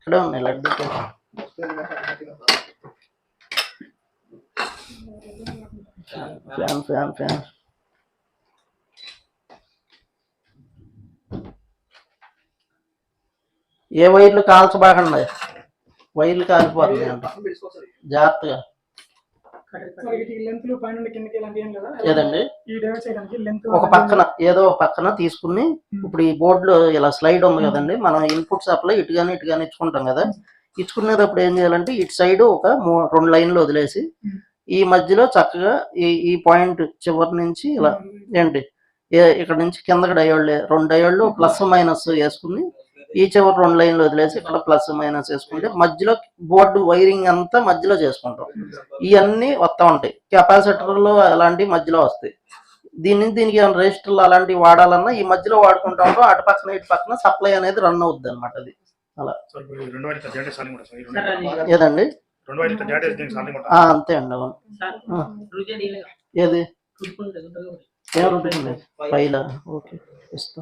ఇక్కడే ఉన్నాయి laddu fan fan fan. ఏ వైర్లు కాల్చబాకండి, వైర్లు కాలిపోతుంది అంట, జాగ్రత్తగా. ఏదండి ఒక పక్కన ఏదో ఒక పక్కన తీసుకుని, ఇప్పుడు ఈ బోర్డులో ఇలా స్లైడ్ ఉంది కదండి, మనం ఇన్పుట్ సప్లై ఇటుగానే ఇచ్చుకుంటాం కదా, ఇచ్చుకునేటప్పుడు ఏం చేయాలంటే ఇటు సైడ్ ఒక 2 లైన్లు వదిలేసి ఈ మధ్యలో చక్కగా ఈ పాయింట్ చివరి నుంచి ఇలా ఏంటి ఇక్కడ నుంచి కిందకి డయోడ్లు 2 డయోడ్లు ప్లస్ మైనస్ వేసుకుని ఈ చివరి 2 లైన్లు వదిలేసి ఇక్కడ ప్లస్ మైనస్ వేసుకుంటే మధ్యలో బోర్డు వైరింగ్ అంతా మధ్యలో చేసుకుంటాం. ఇవన్నీ వస్తూ ఉంటాయి. కెపాసిటర్లు అలాంటివి మధ్యలో వస్తాయి. దీనికి ఏమైనా రెజిస్టర్లు అలాంటివి వాడాలన్నా ఈ మధ్యలో వాడుకుంటా ఉంటాం. అటు పక్కన ఇటు పక్కన సప్లై అనేది రన్ అవుద్ది అనమాట. అది అలా ఏదండి అంతే అండి. అవును. ఏది ఫైలా? ఓకే ఇస్తా.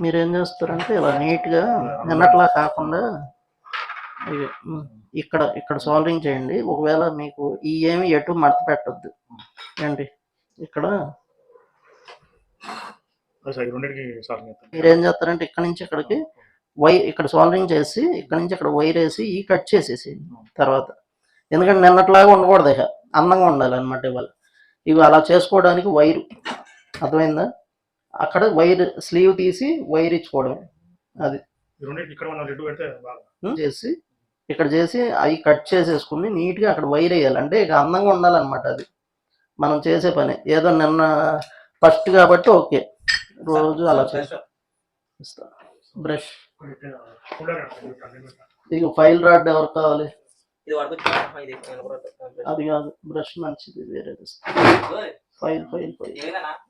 మీరేం చేస్తారంటే ఇలా నీట్గా నిన్నట్లా కాకుండా ఇక్కడ సాల్వింగ్ చేయండి. ఒకవేళ మీకు ఈ ఏమి ఎటు మడత పెట్టద్దు ఏంటి, ఇక్కడ మీరేం చేస్తారంటే ఇక్కడ నుంచి ఇక్కడికి ఇక్కడ సాల్వింగ్ చేసి ఇక్కడ నుంచి ఇక్కడ వైర్ వేసి ఈ కట్ చేసేసి తర్వాత, ఎందుకంటే నిన్నట్లాగా ఉండకూడదు, ఇక అందంగా ఉండాలి అనమాట. ఇవి అలా చేసుకోవడానికి వైరు అర్థమైందా, అక్కడ వైర్ స్లీవ్ తీసి వైర్ ఇచ్చుకోవడం. అది చేసి ఇక్కడ చేసి అవి కట్ చేసేసుకుని నీట్గా అక్కడ వైర్ వేయాలి. అంటే ఇక అందంగా ఉండాలన్నమాట. అది మనం చేసే పని. ఏదో నిన్న ఫస్ట్ కాబట్టి ఓకే, రోజు అలా చేస్తా. బ్రష్ ఇక ఫైల్ రాడ్ ఎవరు కావాలి? అది కాదు, బ్రష్ మంచిది వేరేది. ఫైల్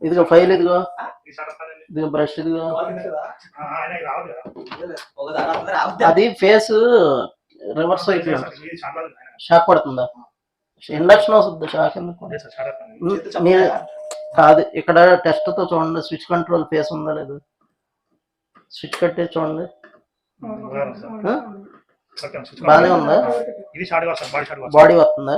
ఇదిగో, ఫైల్ ఇదిగో, బ్రష్ ఇదిగో. అది ఫేస్ రివర్స్ అయిపోయింది, షాక్ పడుతుందా? ఇండక్షన్ వస్తుంది, షాక్ ఎందుకు? మీరు కాదు, ఇక్కడ టెస్ట్ తో చూడండి, స్విచ్ కంట్రోల్ ఫేస్ ఉందా లేదు, స్విచ్ కట్టే చూడండి, బాగానే ఉందా? బాడీ వస్తుందా?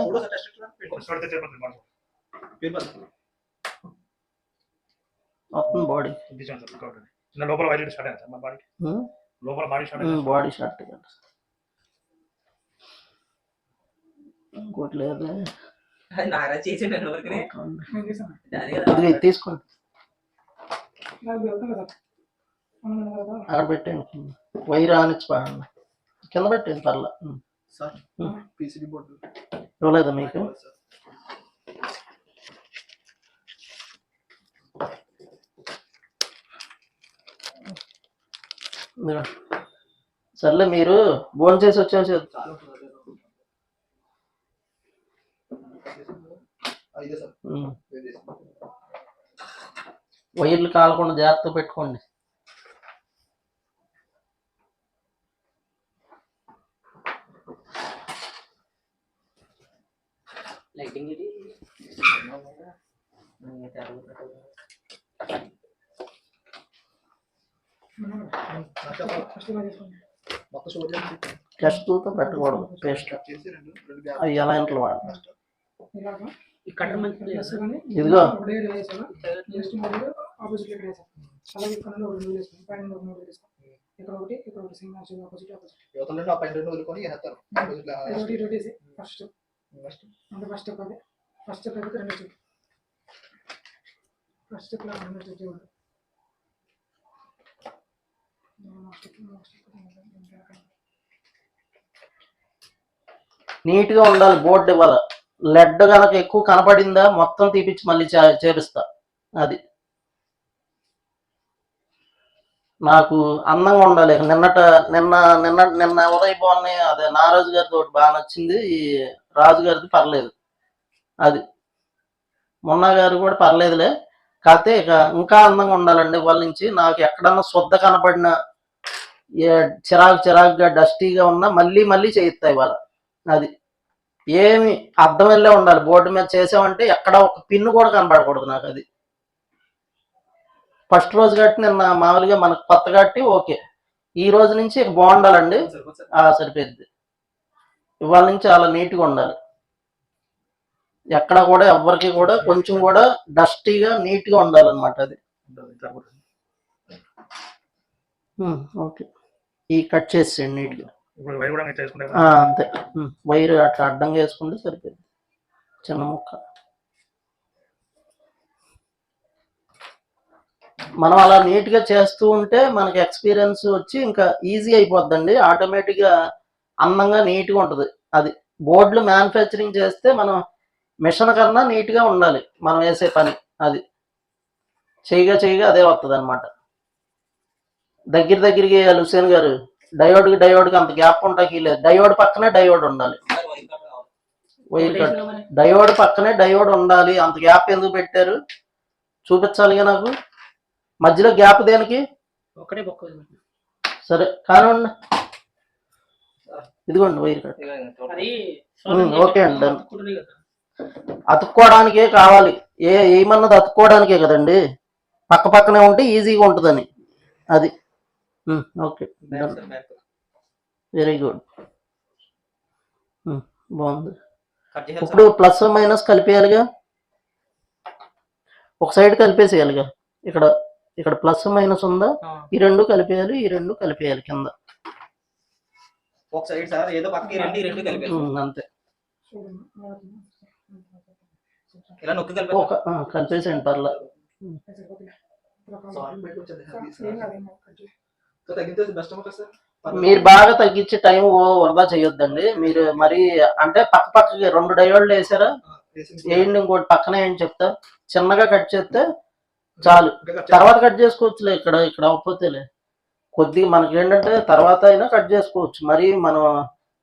వస్తుంది బాడీ. బాడీ షార్ట్ ఇంకోటి లేదు, తీసుకోండి, అక్కడ పెట్టండి, వైర్ ఆనిచ్చి పడండి, కింద పెట్టండి, పర్లా. ఇవ్వలేదా మీకు? సర్లే, మీరు భోజనం చేసి వచ్చేసి వైర్లు కాలకుండా జాగ్రత్త పెట్టుకోండి. టెస్ట్తో పెట్టకూడదు, పేస్ట్ అవి ఎలా ఇంట్లో వాడాలి. ఇదిగో నీట్గా ఉండాలి బోర్డు. ఇవ్వాలి లెడ్ కనుక ఎక్కువ కనపడిందా మొత్తం తీపిచ్చి మళ్ళీ చేపిస్తా. అది నాకు అందంగా ఉండాలి. నిన్న ఉదయ్ బాగున్నాయి, అదే నారాజు గారితో బాగా నచ్చింది, రాజుగారిది పర్లేదు, అది మొన్న గారు కూడా పర్లేదులే. కాకపోతే ఇక ఇంకా అందంగా ఉండాలండి. వాళ్ళ నుంచి నాకు ఎక్కడన్నా శుద్ధ కనపడిన చిరాకుగా డస్టీగా ఉన్నా మళ్ళీ చేయిస్తాయి వాళ్ళ. అది ఏమి అర్థం వెళ్ళే ఉండాలి. బోర్డు మీద చేసామంటే ఎక్కడ ఒక పిన్ను కూడా కనపడకూడదు నాకు. అది ఫస్ట్ రోజు కట్టి నిన్న మామూలుగా మనకు కొత్త కట్టి ఓకే, ఈ రోజు నుంచి బాగుండాలండి. సరిపోద్ది. ఇవాళ నుంచి చాలా నీట్గా ఉండాలి. ఎక్కడ కూడా ఎవరికి కూడా కొంచెం కూడా డస్టీగా నీట్గా ఉండాలన్నమాట. అది ఓకే. ఈ కట్ చేసేయండి నీట్గా. అంతే, వైర్ అట్లా అడ్డంగా వేసుకుంటే సరిపోద్ది. చిన్న ముక్క మనం అలా నీట్గా చేస్తూ ఉంటే మనకి ఎక్స్పీరియన్స్ వచ్చి ఇంకా ఈజీ అయిపోద్దండి. ఆటోమేటిక్గా అందంగా నీట్గా ఉంటుంది. అది బోర్డులు మ్యానుఫ్యాక్చరింగ్ చేస్తే మనం మిషన్ కన్నా నీట్గా ఉండాలి మనం వేసే పని. అది చేయగా అదే వస్తుంది అనమాట. దగ్గరికి హుసేన్ గారు, డయోడ్కి అంత గ్యాప్ ఉంటాకి లేదు. డయోడ్ పక్కనే డయోడ్ ఉండాలి. వైర్ కట్ డయోడ్ పక్కనే డయోడ్ ఉండాలి. అంత గ్యాప్ ఎందుకు పెట్టారు చూపించాలిగా నాకు. మధ్యలో గ్యాప్ దేనికి? సరే కానివ్వండి. ఇదిగోండి వైర్ కట్. ఓకే అండి. అతుక్కోవడానికే కావాలి. ఏమన్నది అతుక్కోవడానికే కదండి. పక్కనే ఉంటే ఈజీగా ఉంటుందని. అది ఓకే, వెరీ గుడ్, బాగుంది. ఇప్పుడు ప్లస్ మైనస్ కలిపేయాలిగా, ఒక సైడ్ కలిపేసేయాలిగా. ఇక్కడ ప్లస్ మైనస్ ఉందా, ఈ రెండు కలిపేయాలి కింద. ఒక సైడ్ సార్ ఏదో పక్కకి రెండు కలిపేయాలి. అంతే. ఇలా నొక్కి కలిపేసేయండి పర్లేదు. మీరు బాగా తగ్గించి టైం వృధా చేయొద్దండి. మీరు మరి అంటే పక్కకి రెండు డయోడ్లు వేసారా, వేయండి. ఇంకోటి పక్కన ఏంటి చెప్తా, చిన్నగా కట్ చేస్తే చాలు. తర్వాత కట్ చేసుకోవచ్చులే. ఇక్కడ అవ్వకపోతేలే కొద్దిగా మనకి ఏంటంటే తర్వాత అయినా కట్ చేసుకోవచ్చు. మరి మనం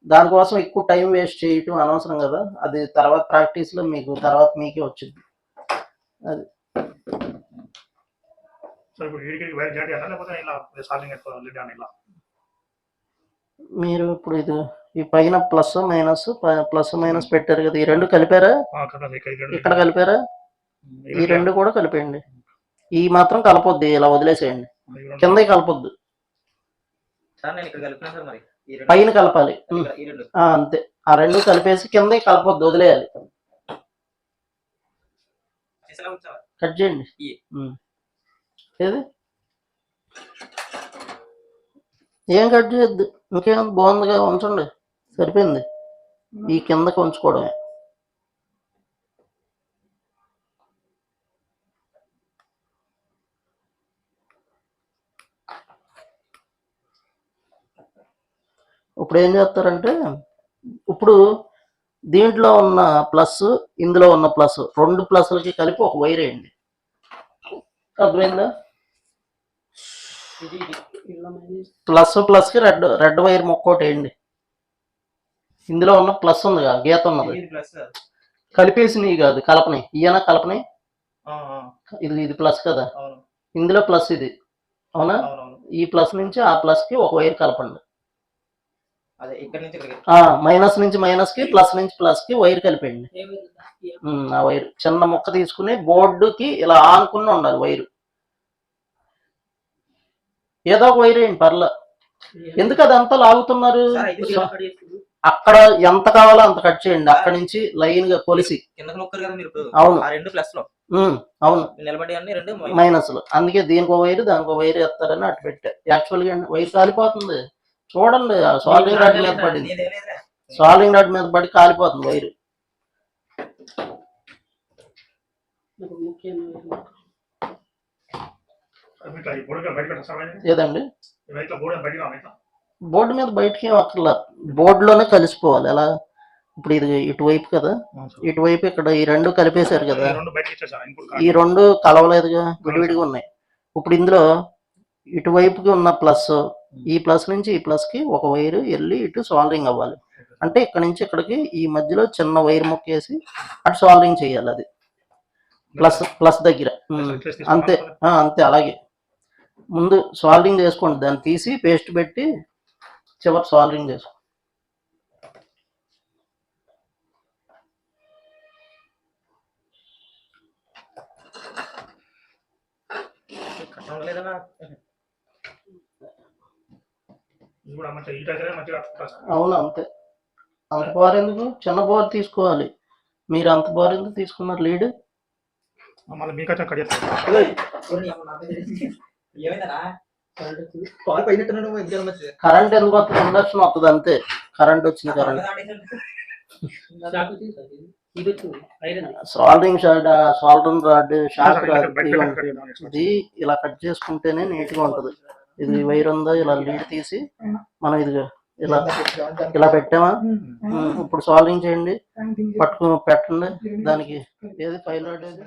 దానికోసం ఎక్కువ టైం వేస్ట్ చేయటం అనవసరం కదా. అది తర్వాత ప్రాక్టీస్లో మీకు తర్వాత మీకే వచ్చింది. అది మీరు ఇప్పుడు ఇది ఈ పైన ప్లస్ మైనస్ పెట్టారు కదా, ఈ రెండు కలిపారా? ఇక్కడ కలిపారా? ఈ రెండు కూడా కలిపేయండి. ఈ మాత్రం కలపొద్దు, ఇలా వదిలేసేయండి. కింద కలపొద్దు, పైన కలపాలి. అంతే, ఆ రెండు కలిపేసి కింద కలపొద్దు, వదిలేయాలి. కట్ చేయండి. ఏది ఏం కట్ చేయొద్దు, ఇంకేం బాగుందిగా ఉంచండి, సరిపోయింది. ఈ కిందకి ఉంచుకోవడమే. ఇప్పుడు ఏం చేస్తారంటే, ఇప్పుడు దీంట్లో ఉన్న ప్లస్, ఇందులో ఉన్న ప్లస్, రెండు ప్లస్లకి కలిపి ఒక వైర్ వేయండి. అర్థమైందా? ప్లస్కి రెడ్ వైర్ మొక్కోటి వేయండి. ఇందులో ఉన్న ప్లస్ ఉందిగా, గీత ఉన్నది, కలిపేసినవి కాదు, కలపని. ఇయనా కలపని, ఇది ప్లస్ కదా, ఇందులో ప్లస్ ఇది, అవునా? ఈ ప్లస్ నుంచి ఆ ప్లస్కి ఒక వైర్ కలపండి. మైనస్ నుంచి మైనస్కి, ప్లస్ నుంచి ప్లస్కి వైర్ కలిపండి. ఆ వైర్ చిన్న ముక్క తీసుకుని బోర్డుకి ఇలా ఆనుకుని ఉండాలి వైరు. ఏదో ఒక వైర్ వేయండి పర్లా. ఎందుకు అదంతా లాగుతున్నారు? అక్కడ ఎంత కావాలో అంత కట్ చేయండి. అక్కడ నుంచి లైన్ గా కొలిసి. అవును, అవును, మైనస్ లో. అందుకే దీనికి ఒక వైరు, దానికి ఒక వైరు వేస్తారని అటు పెట్టా. యాక్చువల్గా వైర్ కాలిపోతుంది, చూడండి. సాల్వింగ్ రాడ్ మీద పడింది, సాల్వింగ్ రాడ్ మీద పడి కాలిపోతుంది వైరు. ఏదండి, బోర్డు మీద బయటకి ఏం అక్కర్లా, బోర్డులోనే కలిసిపోవాలి. ఎలా, ఇప్పుడు ఇది ఇటువైపు కదా, ఇటువైపు ఇక్కడ ఈ రెండు కలిపేశారు కదా, ఈ రెండు కలవలేదుగా, విడివిడిగా ఉన్నాయి. ఇప్పుడు ఇందులో ఇటువైపుకి ఉన్న ప్లస్, ఈ ప్లస్ నుంచి ఈ ప్లస్కి ఒక వైరు వెళ్ళి ఇటు సాల్వింగ్ అవ్వాలి. అంటే ఇక్కడ నుంచి ఇక్కడికి ఈ మధ్యలో చిన్న వైర్ మొక్కేసి అటు సాల్వింగ్ చేయాలి. అది ప్లస్ దగ్గర. అంతే, అలాగే ముందు సాల్వింగ్ చేసుకోండి. దాన్ని తీసి పేస్ట్ పెట్టి చివరి సాల్వింగ్ చేసుకోండి. లేదన్నా ఇది కూడా మంచిగా హీట్ అయితే మంచిగా అవును అంతే. అంత బోర్ ఎందుకు, చిన్న బోర్ తీసుకోవాలి. మీరు అంత బోర్ ఎందుకు తీసుకున్నారు లీడ్? మళ్ళీ మీకైతే కట్ చేస్తాను. ఏమైందనా కాల్ పోయినట్టున్నాడు ఎగ్జామ్ వచ్చి కరెంట్ ఎందుకు వస్తుంది? ఇండక్షన్ వస్తుంది అంతే. కరెంట్ వచ్చింది. Current soldering short, soldering rod short రాదు. ఇది ఇలా కట్ చేసుకుంటేనే నీట్ గా ఉంటది. ఇది వైర్ ఉందో ఇలా లీడ్ తీసి మనం ఇది ఇలా ఇలా పెట్టామా, ఇప్పుడు సాల్వింగ్ చేయండి, పెట్టండి దానికి. ఏది ఫైల్ రాడ్ ఏది?